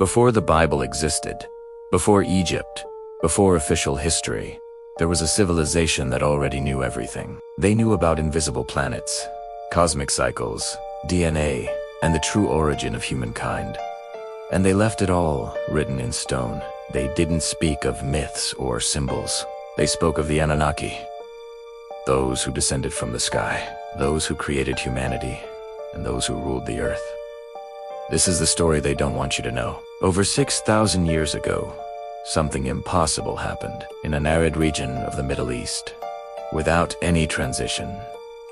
Before the Bible existed, before Egypt, before official history, there was a civilization that already knew everything. They knew about invisible planets, cosmic cycles, DNA, and the true origin of humankind. And they left it all written in stone. They didn't speak of myths or symbols. They spoke of the Anunnaki, those who descended from the sky, those who created humanity, and those who ruled the earth. This is the story they don't want you to know. Over 6,000 years ago, something impossible happened in an arid region of the Middle East. Without any transition,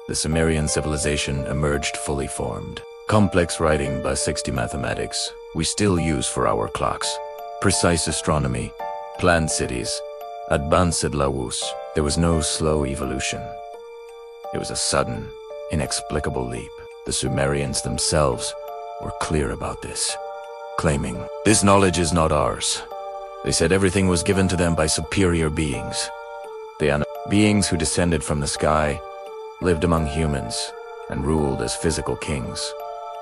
the Sumerian civilization emerged fully formed. Complex writing by 60 mathematics we still use for our clocks. Precise astronomy, planned cities, advanced laws. There was no slow evolution. It was a sudden, inexplicable leap. The Sumerians themselves were clear about this, claiming, "This knowledge is not ours." They said everything was given to them by superior beings. The beings who descended from the sky, lived among humans, and ruled as physical kings,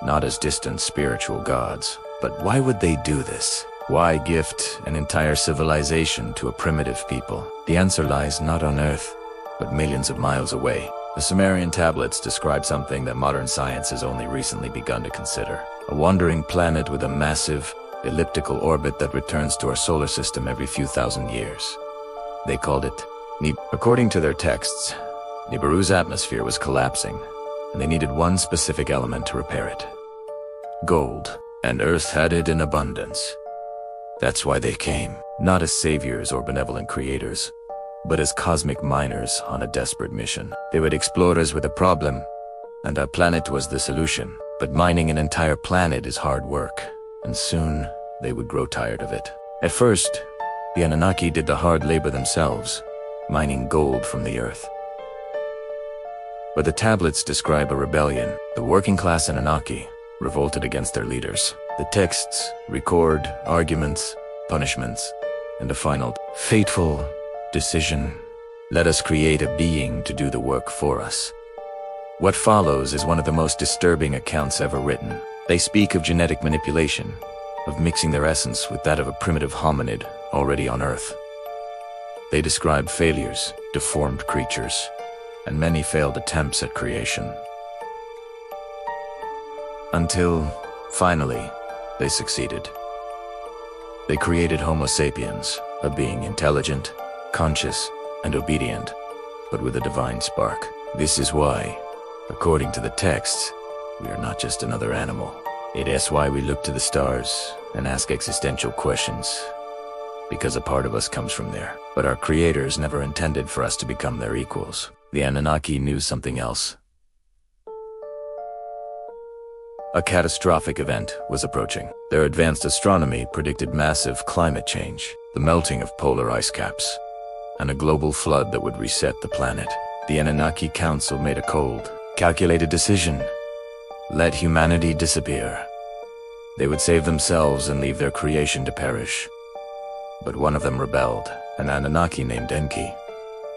not as distant spiritual gods. But why would they do this? Why gift an entire civilization to a primitive people? The answer lies not on Earth, but millions of miles away. The Sumerian tablets describe something that modern science has only recently begun to consider. A wandering planet with a massive, elliptical orbit that returns to our solar system every few thousand years. They called it Nibiru. According to their texts, Nibiru's atmosphere was collapsing, and they needed one specific element to repair it: gold. And Earth had it in abundance. That's why they came, not as saviors or benevolent creators, but as cosmic miners on a desperate mission. They would explore us with a problem, and our planet was the solution. But mining an entire planet is hard work, and soon they would grow tired of it. At first, the Anunnaki did the hard labor themselves, mining gold from the earth. But the tablets describe a rebellion. The working class Anunnaki revolted against their leaders. The texts record arguments, punishments, and a final, fateful decision: let us create a being to do the work for us. What follows is one of the most disturbing accounts ever written. They speak of genetic manipulation, of mixing their essence with that of a primitive hominid already on Earth. They describe failures, deformed creatures, and many failed attempts at creation. Until, finally, they succeeded. They created Homo sapiens, a being intelligent, conscious, and obedient, but with a divine spark. This is why, according to the texts, we are not just another animal. It is why we look to the stars and ask existential questions, because a part of us comes from there. But our creators never intended for us to become their equals. The Anunnaki knew something else. A catastrophic event was approaching. Their advanced astronomy predicted massive climate change, the melting of polar ice caps, and a global flood that would reset the planet. The Anunnaki Council made a cold, calculated decision: let humanity disappear. They would save themselves and leave their creation to perish. But one of them rebelled, an Anunnaki named Enki,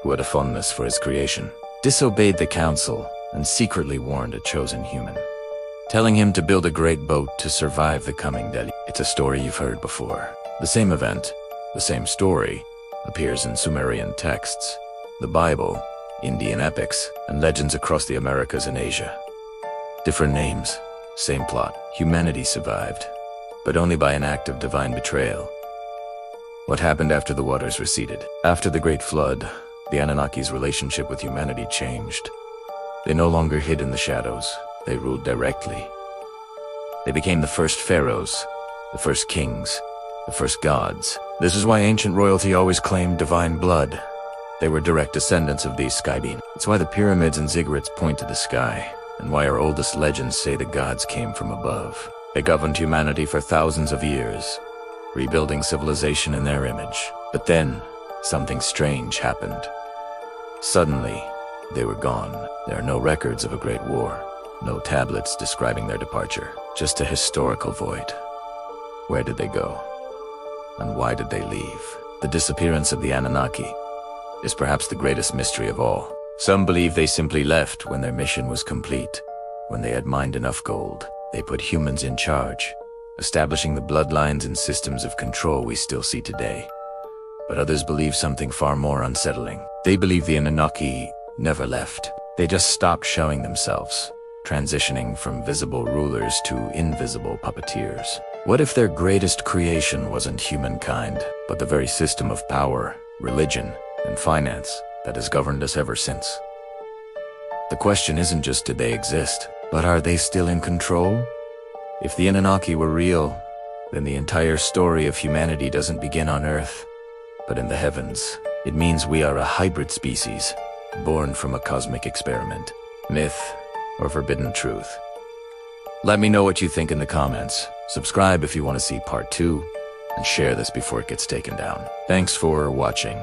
who had a fondness for his creation, disobeyed the council and secretly warned a chosen human, telling him to build a great boat to survive the coming deluge. It's a story you've heard before. The same event, the same story, appears in Sumerian texts, the Bible, Indian epics, and legends across the Americas and Asia. Different names, same plot. Humanity survived, but only by an act of divine betrayal. What happened after the waters receded? After the Great Flood, the Anunnaki's relationship with humanity changed. They no longer hid in the shadows. They ruled directly. They became the first pharaohs, the first kings, the first gods. This is why ancient royalty always claimed divine blood. They were direct descendants of these sky beings. It's why the pyramids and ziggurats point to the sky, and why our oldest legends say the gods came from above. They governed humanity for thousands of years, rebuilding civilization in their image. But then, something strange happened. Suddenly, they were gone. There are no records of a great war. No tablets describing their departure, just a historical void. Where did they go? And why did they leave? The disappearance of the Anunnaki is perhaps the greatest mystery of all. Some believe they simply left when their mission was complete. When they had mined enough gold, they put humans in charge, establishing the bloodlines and systems of control we still see today. But others believe something far more unsettling. They believe the Anunnaki never left. They just stopped showing themselves, transitioning from visible rulers to invisible puppeteers. What if their greatest creation wasn't humankind, but the very system of power, religion, and finance that has governed us ever since? The question isn't just did they exist, but are they still in control? If the Anunnaki were real, then the entire story of humanity doesn't begin on Earth, but in the heavens. It means we are a hybrid species, born from a cosmic experiment, myth, or forbidden truth. Let me know what you think in the comments. Subscribe if you want to see part 2, and share this before it gets taken down. Thanks for watching.